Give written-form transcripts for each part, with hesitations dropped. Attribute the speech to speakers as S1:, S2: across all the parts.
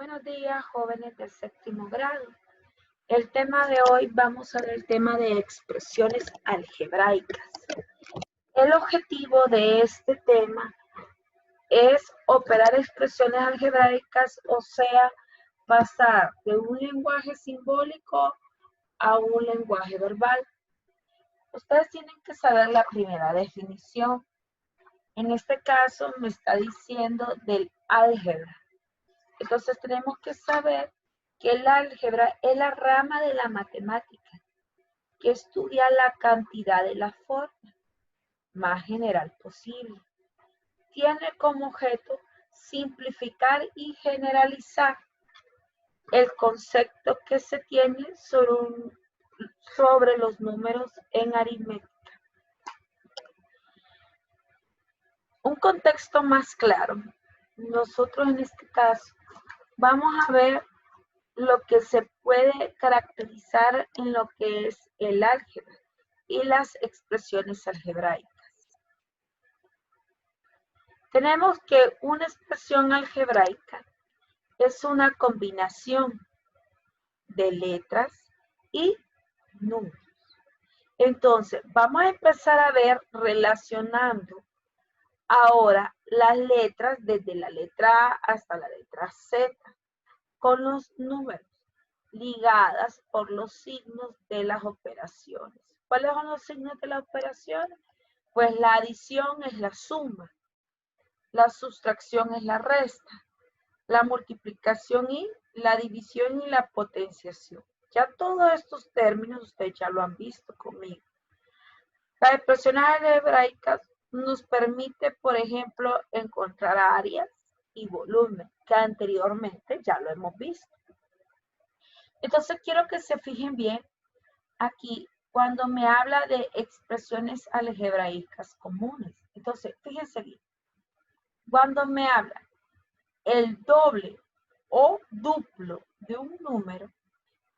S1: Buenos días, jóvenes del séptimo grado. El tema de hoy vamos a ver el tema de expresiones algebraicas. El objetivo de este tema es operar expresiones algebraicas, o sea, pasar de un lenguaje simbólico a un lenguaje verbal. Ustedes tienen que saber la primera definición. En este caso me está diciendo del álgebra. Entonces tenemos que saber que el álgebra es la rama de la matemática que estudia la cantidad de la forma más general posible. Tiene como objeto simplificar y generalizar el concepto que se tiene sobre los números en aritmética. Un contexto más claro. Nosotros en este caso vamos a ver lo que se puede caracterizar en lo que es el álgebra y las expresiones algebraicas. Tenemos que una expresión algebraica es una combinación de letras y números. Entonces, vamos a empezar a ver relacionando ahora las letras desde la letra A hasta la letra Z con los números, ligadas por los signos de las operaciones. ¿Cuáles son los signos de las operaciones? Pues la adición es la suma, la sustracción es la resta, la multiplicación y la división y la potenciación. Ya todos estos términos ustedes ya lo han visto conmigo. Las expresiones algebraicas nos permite, por ejemplo, encontrar áreas y volumen, que anteriormente ya lo hemos visto. Entonces quiero que se fijen bien aquí cuando me habla de expresiones algebraicas comunes. Entonces, fíjense bien. Cuando me habla el doble o duplo de un número,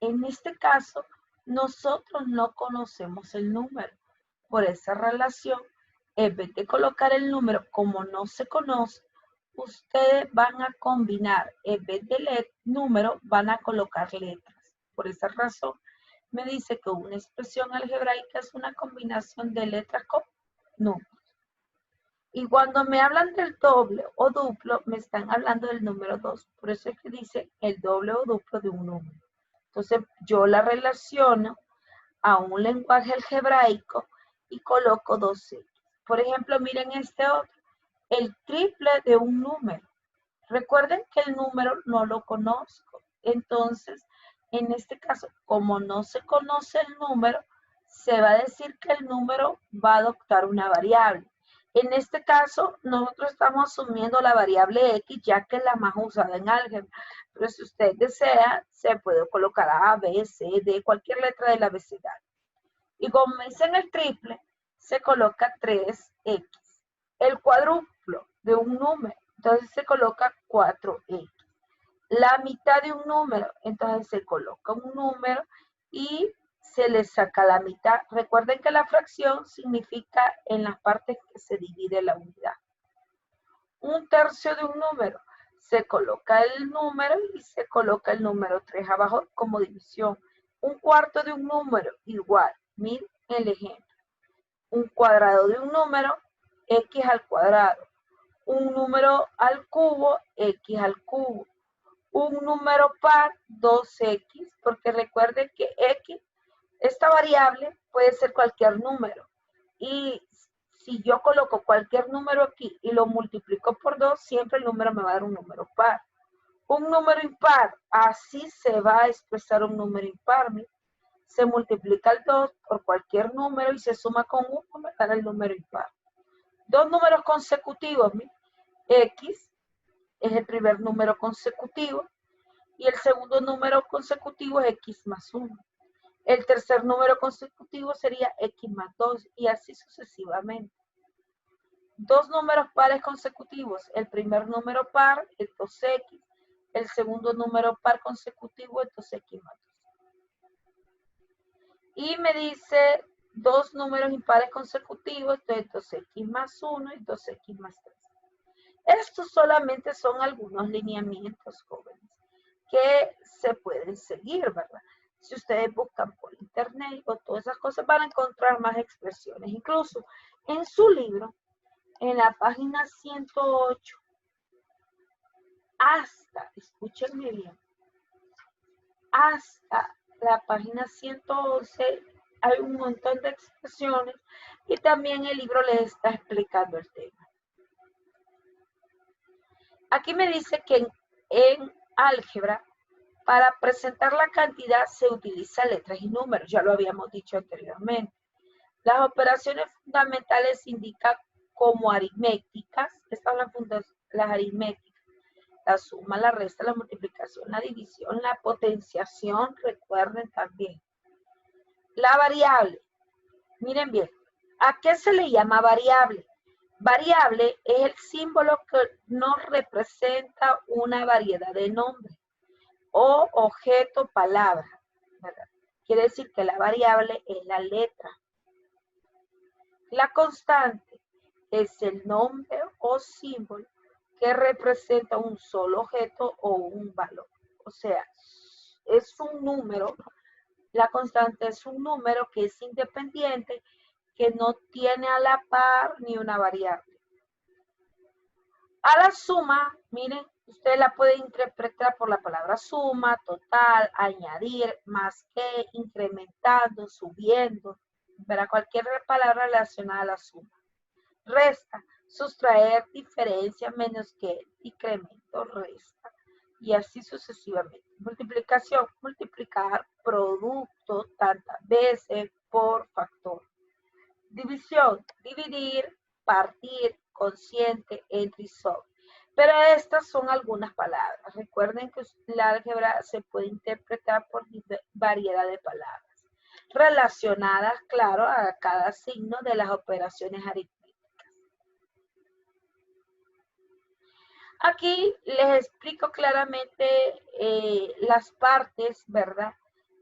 S1: en este caso, nosotros no conocemos el número. Por esa relación, en vez de colocar el número como no se conoce, ustedes van a combinar, en vez de número, van a colocar letras. Por esa razón, me dice que una expresión algebraica es una combinación de letras con números. Y cuando me hablan del doble o duplo, me están hablando del número 2. Por eso es que dice el doble o duplo de un número. Entonces, yo la relaciono a un lenguaje algebraico y coloco 2X. Por ejemplo, miren este otro, el triple de un número. Recuerden que el número no lo conozco. Entonces, en este caso, como no se conoce el número, se va a decir que el número va a adoptar una variable. En este caso, nosotros estamos asumiendo la variable X, ya que es la más usada en álgebra. Pero si usted desea, se puede colocar A, B, C, D, cualquier letra del abecedario. Y como me dicen el triple, se coloca 3X. El cuádruplo de un número, entonces se coloca 4X. La mitad de un número, entonces se coloca un número y se le saca la mitad. Recuerden que la fracción significa en las partes que se divide la unidad. Un tercio de un número, se coloca el número y se coloca el número 3 abajo como división. Un cuarto de un número, igual. Miren el ejemplo. Un cuadrado de un número, X al cuadrado. Un número al cubo, X al cubo. Un número par, 2X, porque recuerden que X, esta variable puede ser cualquier número. Y si yo coloco cualquier número aquí y lo multiplico por 2, siempre el número me va a dar un número par. Un número impar, así se va a expresar un número impar. Se multiplica el 2 por cualquier número y se suma con 1, me da el número impar. Dos números consecutivos, X es el primer número consecutivo y el segundo número consecutivo es X más 1. El tercer número consecutivo sería X más 2 y así sucesivamente. Dos números pares consecutivos, el primer número par es 2X, el segundo número par consecutivo es 2X más 2. Y me dice dos números impares consecutivos, entonces 2X más 1 y 2X más 3. Estos solamente son algunos lineamientos, jóvenes. que se pueden seguir, ¿verdad? Si ustedes buscan por internet o todas esas cosas, van a encontrar más expresiones. Incluso en su libro, en la página 108, hasta, escúchenme bien, hasta la página 111 hay un montón de expresiones y también el libro les está explicando el tema. Aquí me dice que en álgebra, para presentar la cantidad se utilizan letras y números, ya lo habíamos dicho anteriormente. Las operaciones fundamentales se indican como aritméticas, estas son las aritméticas, la suma, la resta, la multiplicación, la división, la potenciación, recuerden también. La variable, miren bien, ¿a qué se le llama variable? Variable es el símbolo que nos representa una variedad de nombres o objeto, palabra, ¿verdad? Quiere decir que la variable es la letra. La constante es el nombre o símbolo que representa un solo objeto o un valor. O sea, es un número, la constante es un número que es independiente, que no tiene a la par ni una variable. A la suma, miren, usted la puede interpretar por la palabra suma, total, añadir, más que, incrementando, subiendo, para cualquier palabra relacionada a la suma. Resta, sustraer, diferencia, menos que, incremento, resta, y así sucesivamente. Multiplicación, multiplicar, producto, tantas veces, por factor. División, dividir, partir, consciente, entre y sobre. Pero estas son algunas palabras. Recuerden que la álgebra se puede interpretar por variedad de palabras, relacionadas, claro, a cada signo de las operaciones aritméticas. Aquí les explico claramente las partes, ¿verdad?,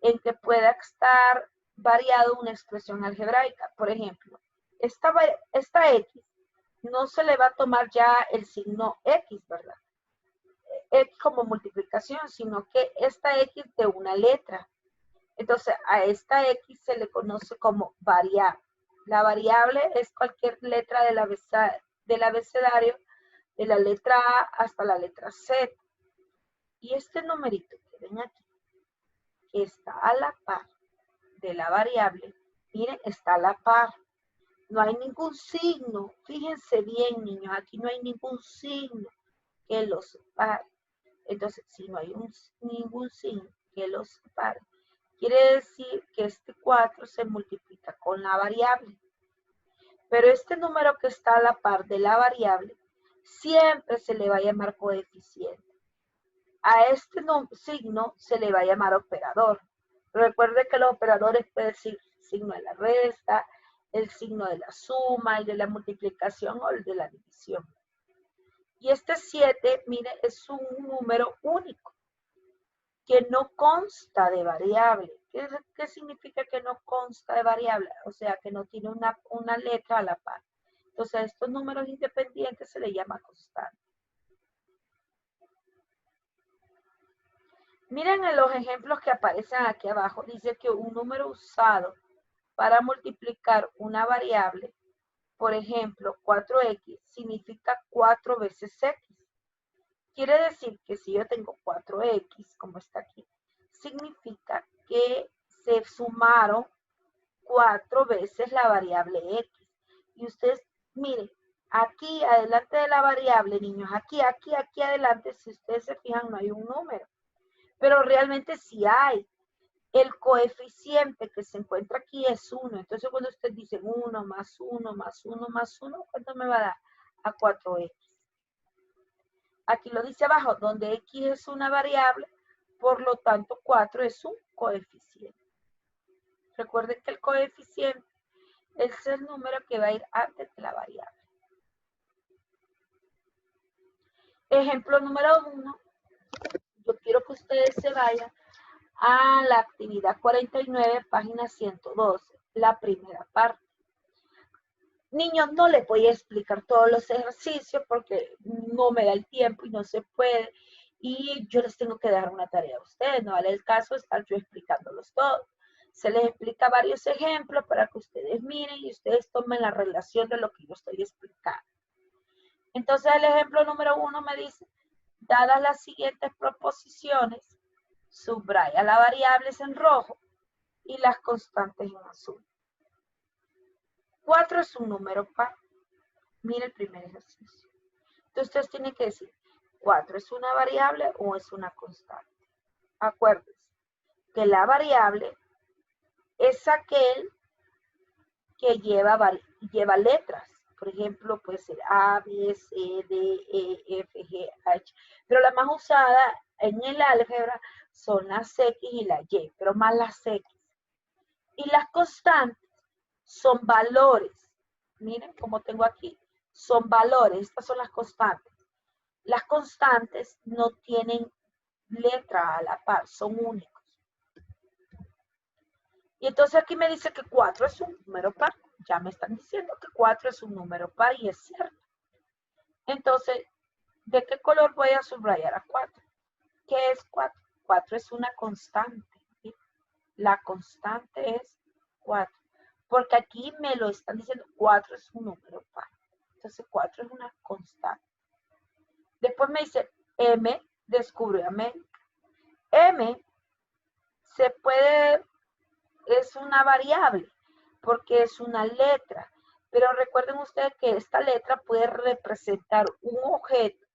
S1: en que pueda estar variado una expresión algebraica. Por ejemplo, esta X no se le va a tomar ya el signo X, ¿verdad? X como multiplicación, sino que esta X de una letra. Entonces, a esta X se le conoce como variable. La variable es cualquier letra del abecedario, de la letra A hasta la letra Z. Y este numerito que ven aquí, que está a la par de la variable, miren, está a la par. No hay ningún signo. Fíjense bien, niños, aquí no hay ningún signo que los separe. Entonces, si no hay ningún signo que los separe, quiere decir que este 4 se multiplica con la variable. Pero este número que está a la par de la variable, siempre se le va a llamar coeficiente. A este signo se le va a llamar operador. Recuerde que los operadores pueden ser el signo de la resta, el signo de la suma, el de la multiplicación o el de la división. Y este 7, mire, es un número único, que no consta de variable. ¿Qué significa que no consta de variable? O sea, que no tiene una letra a la par. Entonces, a estos números independientes se le llama constante. Miren en los ejemplos que aparecen aquí abajo. Dice que un número usado para multiplicar una variable, por ejemplo, 4x, significa 4 veces x. Quiere decir que si yo tengo 4x, como está aquí, significa que se sumaron 4 veces la variable x. Y ustedes, miren, aquí adelante de la variable, niños, aquí adelante, si ustedes se fijan, no hay un número. Pero realmente sí hay. El coeficiente que se encuentra aquí es 1. Entonces, cuando ustedes dicen 1 más 1 más 1 más 1, ¿cuánto me va a dar? A 4x. Aquí lo dice abajo, donde x es una variable, por lo tanto 4 es un coeficiente. Recuerden que el coeficiente es el número que va a ir antes de la variable. Ejemplo número 1. Yo quiero que ustedes se vayan a la actividad 49, página 112, la primera parte. Niños, no les voy a explicar todos los ejercicios porque no me da el tiempo y no se puede. y yo les tengo que dar una tarea a ustedes. No vale el caso estar yo explicándolos todos. Se les explica varios ejemplos para que ustedes miren y ustedes tomen la relación de lo que yo estoy explicando. Entonces el ejemplo número 1 me dice, dadas las siguientes proposiciones, subraya las variables en rojo y las constantes en azul. 4 es un número par. Mire el primer ejercicio. Entonces ustedes tienen que decir, 4 es una variable o es una constante. Acuérdense que la variable es aquel que lleva letras. Por ejemplo, puede ser A, B, C, D, E, F, G, H. Pero la más usada en el álgebra son las X y las Y, pero más las X. Y las constantes son valores. Miren como tengo aquí. Son valores. Estas son las constantes. Las constantes no tienen letra a la par, son únicos. Y entonces aquí me dice que 4 es un número par. Ya me están diciendo que 4 es un número par y es cierto. Entonces, ¿de qué color voy a subrayar a 4? ¿Qué es 4? 4 es una constante. ¿Sí? La constante es 4. Porque aquí me lo están diciendo, 4 es un número par. Entonces, 4 es una constante. Después me dice, M descubrió América. M es una variable porque es una letra. Pero recuerden ustedes que esta letra puede representar un objeto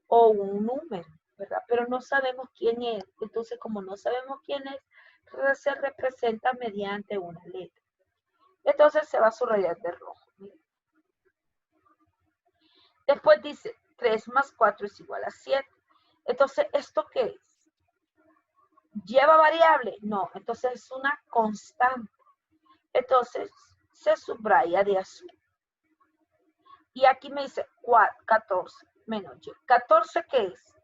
S1: o un número, ¿verdad? Pero no sabemos quién es. Entonces, como no sabemos quién es, se representa mediante una letra. Entonces se va a subrayar de rojo. Miren. Después dice, 3 más 4 es igual a 7. Entonces, ¿esto qué es? ¿Lleva variable? No, entonces es una constante. Entonces, se subraya de azul. Y aquí me dice 14 menos y. 14, ¿qué es?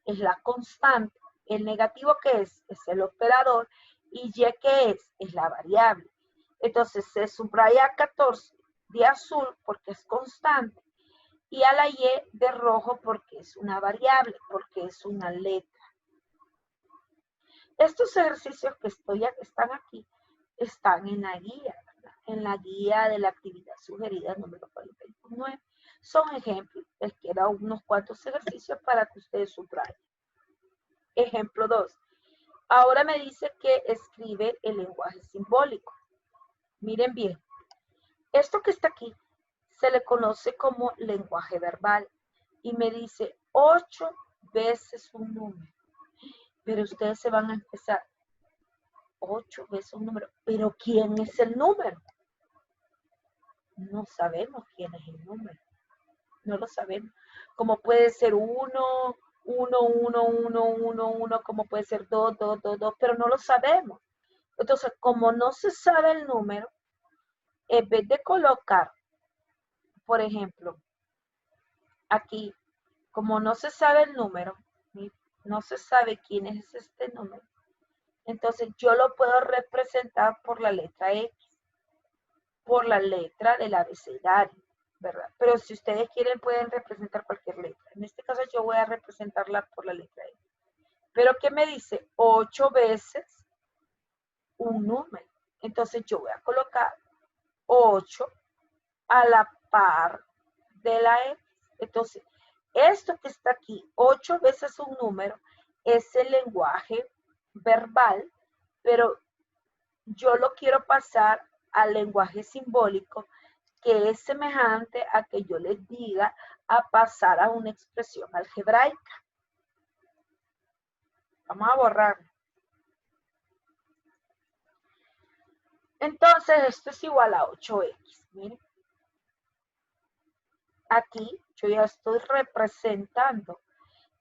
S1: Es la constante. El negativo, ¿qué es? Es el operador. Y y, ¿qué es? Es la variable. Entonces, se subraya 14 de azul porque es constante. Y a la y de rojo porque es una variable, porque es una letra. Estos ejercicios que están aquí están en la guía, ¿verdad? En la guía de la actividad sugerida número 49. Son ejemplos, les quedan unos cuantos ejercicios para que ustedes subrayen. Ejemplo 2. Ahora me dice que escribe el lenguaje simbólico. Miren bien, esto que está aquí se le conoce como lenguaje verbal y me dice 8 veces un número. Pero ustedes se van a empezar 8 veces un número. ¿Pero quién es el número? No sabemos quién es el número. No lo sabemos. Como puede ser 1, 1, 1, 1, 1, 1, como puede ser 2, 2, 2, 2, pero no lo sabemos. Entonces, como no se sabe el número, en vez de colocar, por ejemplo, aquí, como no se sabe el número, no se sabe quién es este número, entonces yo lo puedo representar por la letra X, por la letra del abecedario, ¿verdad? Pero si ustedes quieren pueden representar cualquier letra. En este caso yo voy a representarla por la letra X. Pero ¿qué me dice? 8 veces un número. Entonces yo voy a colocar 8 a la par de la X. Entonces, esto que está aquí, 8 veces un número, es el lenguaje verbal, pero yo lo quiero pasar al lenguaje simbólico, que es semejante a que yo les diga a pasar a una expresión algebraica. Vamos a borrar. Entonces, esto es igual a 8x. Miren. Aquí yo ya estoy representando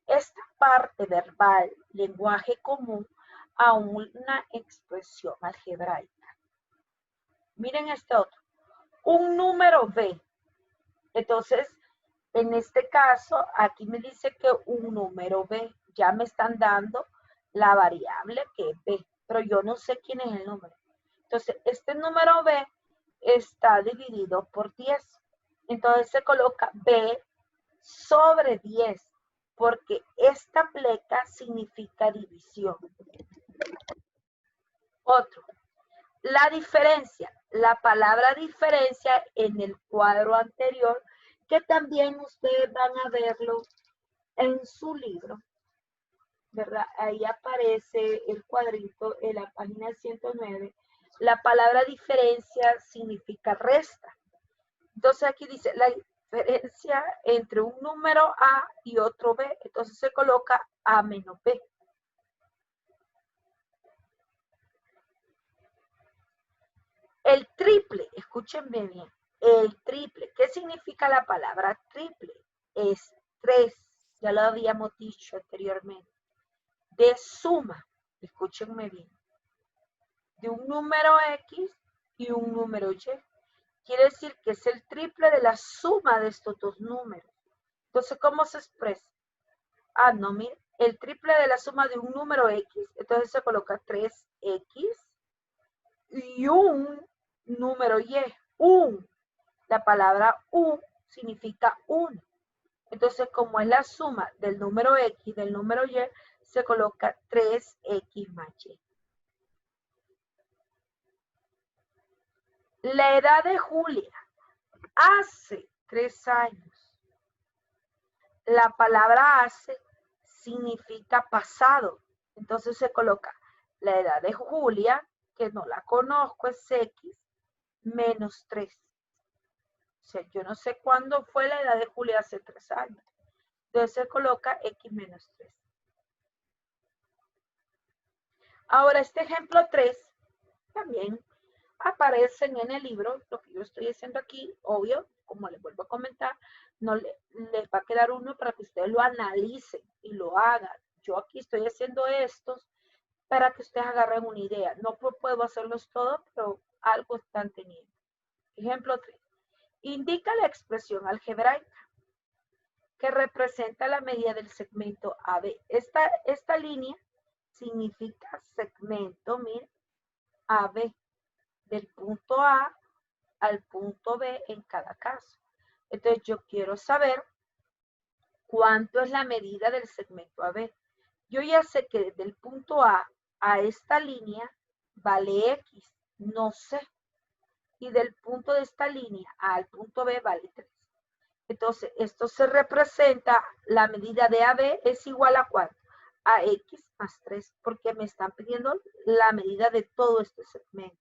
S1: esta parte verbal, lenguaje común, a una expresión algebraica. Miren este otro. Un número B. Entonces, en este caso, aquí me dice que un número B. Ya me están dando la variable que es B, pero yo no sé quién es el número. Entonces, este número B está dividido por 10. Entonces se coloca B sobre 10. porque esta pleca significa división. Otro, la diferencia, la palabra diferencia en el cuadro anterior, que también ustedes van a verlo en su libro, ¿verdad? Ahí aparece el cuadrito en la página 109. La palabra diferencia significa resta. Entonces aquí dice la diferencia entre un número A y otro B. Entonces se coloca A menos B. El triple, escúchenme bien, el triple. ¿Qué significa la palabra triple? Es 3, ya lo habíamos dicho anteriormente. De suma, escúchenme bien, de un número X y un número Y. Quiere decir que es el triple de la suma de estos dos números. Entonces, ¿cómo se expresa? Ah, no, mire, el triple de la suma de un número X, entonces se coloca 3X y un número Y, la palabra significa 1. Entonces, como es la suma del número X del número Y, se coloca 3X más Y. La edad de Julia, hace 3 años. La palabra hace significa pasado. Entonces se coloca la edad de Julia, que no la conozco, es X, menos 3. O sea, yo no sé cuándo fue la edad de Julia hace 3 años. Entonces se coloca X menos 3. Ahora, este ejemplo 3 también aparecen en el libro. Lo que yo estoy haciendo aquí, obvio, como les vuelvo a comentar, no les va a quedar uno para que ustedes lo analicen y lo hagan. Yo aquí estoy haciendo estos para que ustedes agarren una idea. No puedo hacerlos todos, pero algo están teniendo. Ejemplo 3. Indica la expresión algebraica que representa la medida del segmento AB. Esta línea significa segmento, miren, AB, del punto A al punto B en cada caso. Entonces yo quiero saber cuánto es la medida del segmento AB. Yo ya sé que desde el punto A a esta línea vale X, no sé. Y del punto de esta línea al punto B vale 3. Entonces, esto se representa, la medida de AB es igual a ¿cuánto? A X más 3, porque me están pidiendo la medida de todo este segmento.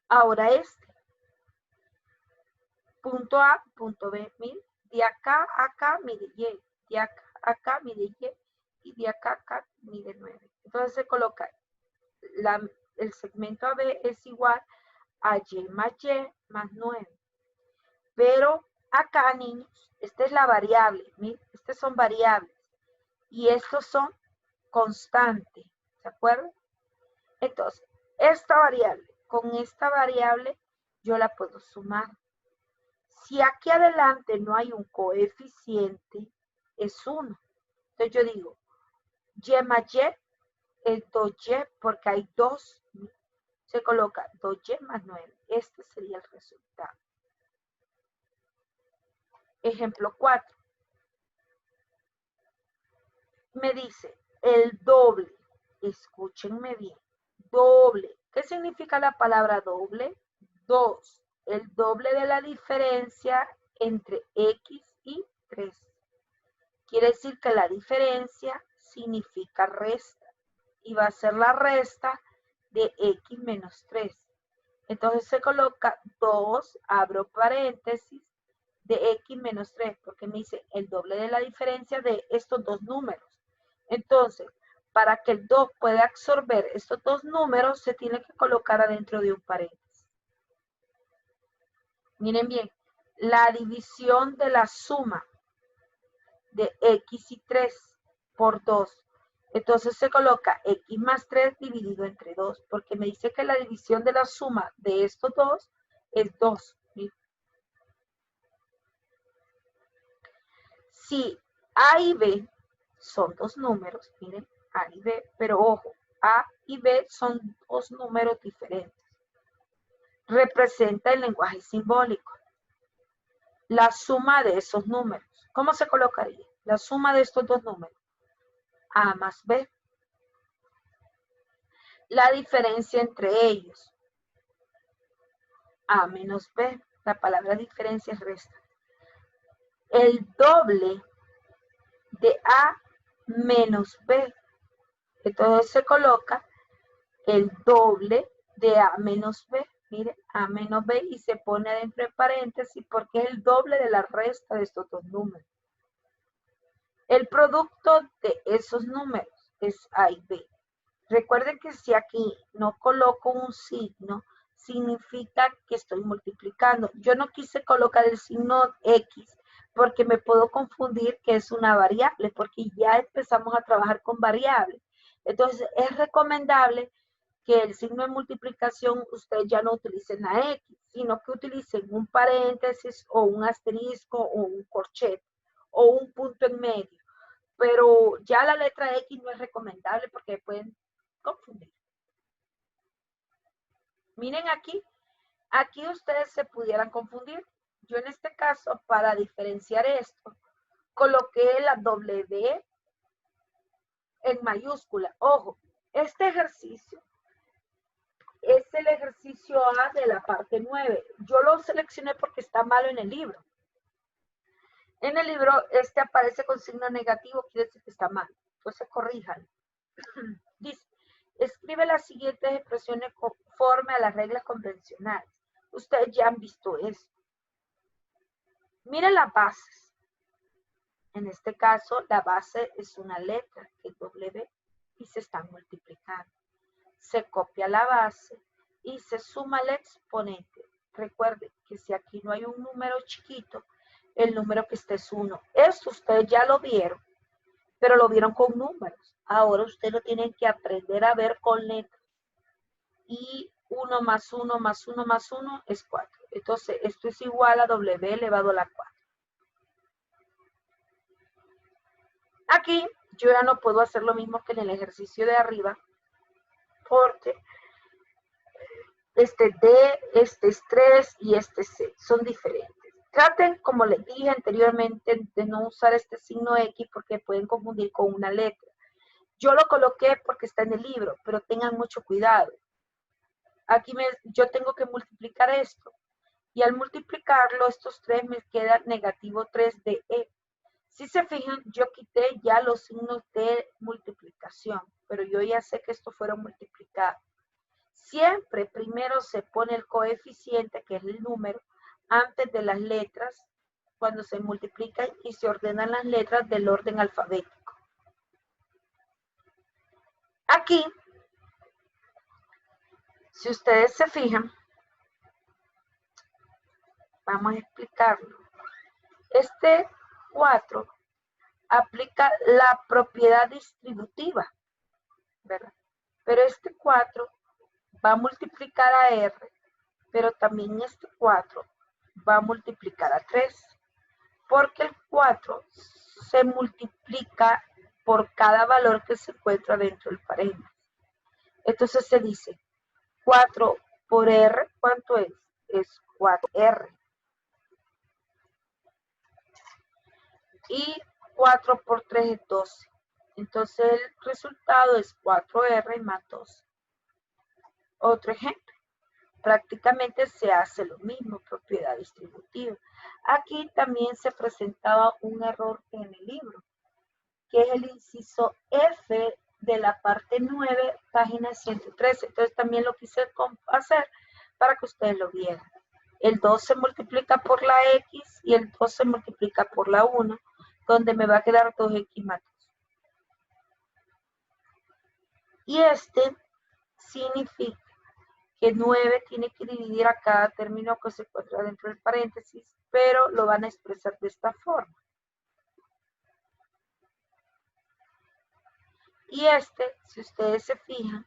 S1: Ahora punto A, punto B, mire, de acá a acá mide Y, de acá a acá mide Y, y de acá a acá mide 9. Entonces se coloca, el segmento AB es igual a Y más 9. Pero acá, niños, esta es la variable, miren, estas son variables, y estos son constantes, ¿se acuerdan? Entonces, esta variable, con esta variable, yo la puedo sumar. Si aquí adelante no hay un coeficiente, es 1. Entonces yo digo, Y más Y es 2Y porque hay 2. Se coloca 2Y más 9. Este sería el resultado. Ejemplo 4. Me dice el doble. Escúchenme bien. Doble. ¿Qué significa la palabra doble? 2. El doble de la diferencia entre X y 3. Quiere decir que la diferencia significa resta. Y va a ser la resta de X menos 3. Entonces se coloca 2, abro paréntesis, de X menos 3, porque me dice el doble de la diferencia de estos dos números. Entonces, para que el 2 pueda absorber estos dos números, se tiene que colocar adentro de un paréntesis. Miren bien, la división de la suma de X y 3 por 2. Entonces se coloca X más 3 dividido entre 2, porque me dice que la división de la suma de estos dos es 2. ¿Sí? Si A y B son dos números, miren, A y B, pero ojo, A y B son dos números diferentes. Representa el lenguaje simbólico la suma de esos números. ¿Cómo se colocaría? La suma de estos dos números. A más B. La diferencia entre ellos. A menos B. La palabra diferencia es resta. El doble de A menos B. Entonces se coloca el doble de A menos B. Mire, A menos B y se pone dentro de paréntesis porque es el doble de la resta de estos dos números. El producto de esos números es A y B. Recuerden que si aquí no coloco un signo, significa que estoy multiplicando. Yo no quise colocar el signo X porque me puedo confundir que es una variable, porque ya empezamos a trabajar con variables. Entonces, es recomendable que el signo de multiplicación ustedes ya no utilicen la X, sino que utilicen un paréntesis o un asterisco o un corchete o un punto en medio. Pero ya la letra X no es recomendable porque pueden confundir. Miren aquí ustedes se pudieran confundir. Yo en este caso, para diferenciar esto, coloqué la W en mayúscula. Ojo, este ejercicio es el ejercicio A de la parte 9. Yo lo seleccioné porque está malo en el libro. En el libro este aparece con signo negativo, quiere decir que está mal. Entonces corríjanlo. Dice, escribe las siguientes expresiones conforme a las reglas convencionales. Ustedes ya han visto eso. Miren las bases. En este caso, la base es una letra, que es W, y se están multiplicando. Se copia la base y se suma el exponente. Recuerden que si aquí no hay un número chiquito, el número que esté es 1. Esto ustedes ya lo vieron, pero lo vieron con números. Ahora ustedes lo tienen que aprender a ver con letras. Y 1 más 1 más 1 más 1 es 4. Entonces, esto es igual a W elevado a la 4. Aquí yo ya no puedo hacer lo mismo que en el ejercicio de arriba, porque este D, este es 3 y este es 6, son diferentes. Traten, como les dije anteriormente, de no usar este signo X porque pueden confundir con una letra. Yo lo coloqué porque está en el libro, pero tengan mucho cuidado. Aquí yo tengo que multiplicar esto. Y al multiplicarlo, estos 3 me queda negativo 3 de E. Si se fijan, yo quité ya los signos de multiplicación, pero yo ya sé que estos fueron multiplicados. Siempre primero se pone el coeficiente, que es el número, antes de las letras, cuando se multiplican y se ordenan las letras del orden alfabético. Aquí, si ustedes se fijan, vamos a explicarlo. Este 4 aplica la propiedad distributiva, ¿verdad? Pero este 4 va a multiplicar a R, pero también este 4 va a multiplicar a 3, porque el 4 se multiplica por cada valor que se encuentra dentro del paréntesis. Entonces se dice 4 por R, ¿cuánto es? Es 4R. Y 4 por 3 es 12. Entonces el resultado es 4R más 12. Otro ejemplo. Prácticamente se hace lo mismo, propiedad distributiva. Aquí también se presentaba un error en el libro, que es el inciso F de la parte 9, página 113. Entonces también lo quise hacer para que ustedes lo vieran. El 2 se multiplica por la X y el 2 se multiplica por la 1, donde me va a quedar 2X más 2. Y este significa que 9 tiene que dividir a cada término que se encuentra dentro del paréntesis, pero lo van a expresar de esta forma. Y si ustedes se fijan,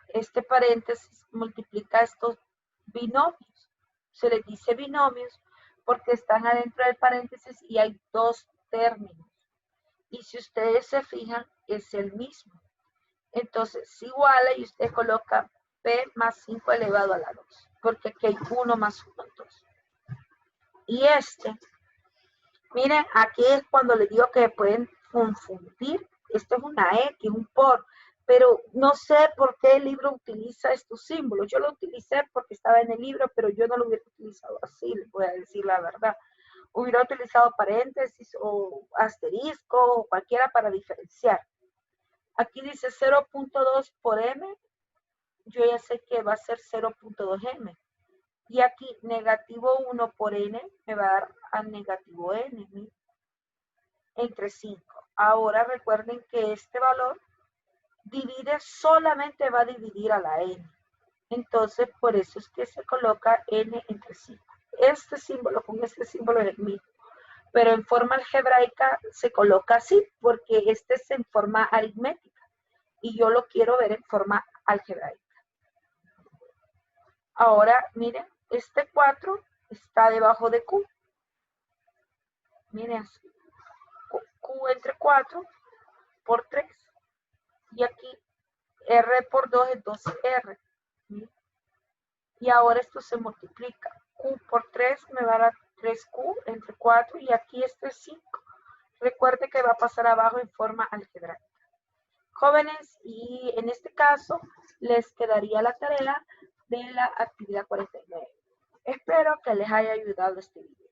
S1: este paréntesis multiplica estos binomios. Se les dice binomios porque están adentro del paréntesis y hay dos términos. Y si ustedes se fijan, es el mismo. Entonces, se iguala y usted coloca P más 5 elevado a la 2, porque aquí hay 1 más 1, 2. Y Miren, aquí es cuando les digo que pueden confundir. Esto es una X, un por, pero no sé por qué el libro utiliza estos símbolos. Yo lo utilicé porque estaba en el libro, pero yo no lo hubiera utilizado así, les voy a decir la verdad. Hubiera utilizado paréntesis o asterisco o cualquiera para diferenciar. Aquí dice 0.2 por m, yo ya sé que va a ser 0.2 m. Y aquí negativo 1 por n me va a dar a negativo n, ¿sí? Entre 5. Ahora recuerden que este valor solamente va a dividir a la n. Entonces, por eso es que se coloca n entre 5. Este símbolo con este símbolo es el mismo, pero en forma algebraica se coloca así, porque este es en forma aritmética y yo lo quiero ver en forma algebraica. Ahora, miren, este 4 está debajo de Q. Miren así. Q entre 4 por 3. Y aquí R por 2 es 2R. Y ahora esto se multiplica. Q por 3 me va a dar 3Q entre 4 y aquí este es 5. Recuerde que va a pasar abajo en forma algebraica. Jóvenes, y en este caso les quedaría la tarea de la actividad 49. Espero que les haya ayudado este video.